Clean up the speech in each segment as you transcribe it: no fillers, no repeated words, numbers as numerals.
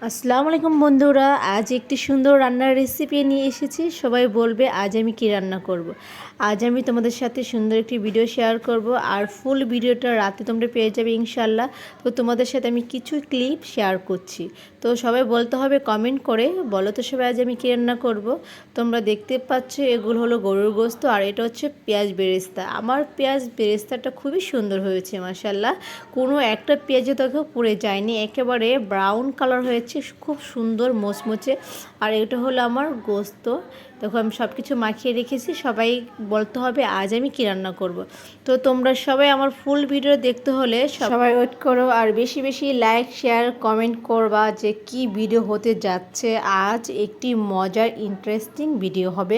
আসসালামু আলাইকুম বন্ধুরা, আজ একটি সুন্দর রান্নার রেসিপি নিয়ে এসেছি। সবাই বলবে আজ আমি কি রান্না করব। আজ আমি তোমাদের সাথে সুন্দর একটি ভিডিও শেয়ার করব, আর ফুল ভিডিওটা রাতে তোমরা পেয়ে যাবে ইনশাল্লাহ। তো তোমাদের সাথে আমি কিছু ক্লিপ শেয়ার করছি। তো সবাই বলতে হবে কমেন্ট করে, বলো তো সবাই আজ আমি কি রান্না করব। তোমরা দেখতে পাচ্ছ এগুলো হলো গরুর গোস্ত, আর এটা হচ্ছে পেঁয়াজ বেরেস্তা। আমার পেঁয়াজ বেরেস্তাটা খুবই সুন্দর হয়েছে মাশাল্লাহ। কোনো একটা পেঁয়াজে তোকে পুড়ে যায়নি, একেবারে ব্রাউন কালার হয়েছে, খুব সুন্দর মোচমোচে। আর এটা হলো আমার গোস্ত। দেখো আমি সব কিছু মাখিয়ে রেখেছি। সবাই বলতে হবে আজ আমি কী রান্না করব। তো তোমরা সবাই আমার ফুল ভিডিও দেখতে হলে সবাই ওয়েট করো, আর বেশি বেশি লাইক শেয়ার কমেন্ট করবা যে কি ভিডিও হতে যাচ্ছে। আজ একটি মজার ইন্টারেস্টিং ভিডিও হবে,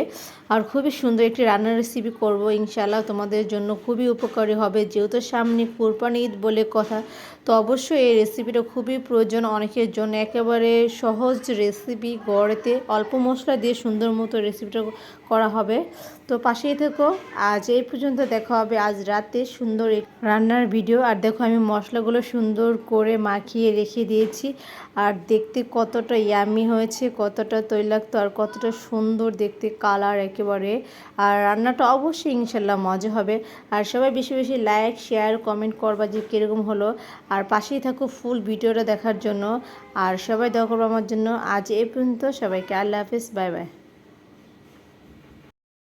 আর খুবই সুন্দর একটি রান্নার রেসিপি করব ইনশাআল্লাহ। তোমাদের জন্য খুবই উপকারী হবে, যেহেতু সামনে কুরবানি ঈদ বলে কথা। তো অবশ্যই এই রেসিপিটা খুবই প্রয়োজন অনেকের জন্য। একেবারে সহজ রেসিপি, গড়েতে অল্প মশলা দিয়ে সুন্দর মতো রেসিপিটা করা হবে। তো পাশেই থেকো। আজ এই পর্যন্ত, দেখা হবে আজ রাতে সুন্দর রান্নার ভিডিও। আর দেখো আমি মশলাগুলো সুন্দর করে মাখিয়ে রেখে দিয়েছি, আর দেখতে কতটা ইয়ামি হয়েছে, কতটা তৈলাক্ত, আর কতটা সুন্দর দেখতে কালার একেবারে। আর রান্নাটা অবশ্যই ইনশাল্লাহ মজা হবে। আর সবাই বেশি বেশি লাইক শেয়ার কমেন্ট করবা যে কীরকম হলো, আর পাশেই থাকো ফুল ভিডিওটা দেখার জন্য। আর সবাই দোয়া করবো আমার জন্য। আজ এই পর্যন্ত, সবাইকে আল্লাহ হাফেজ, বাই বাই।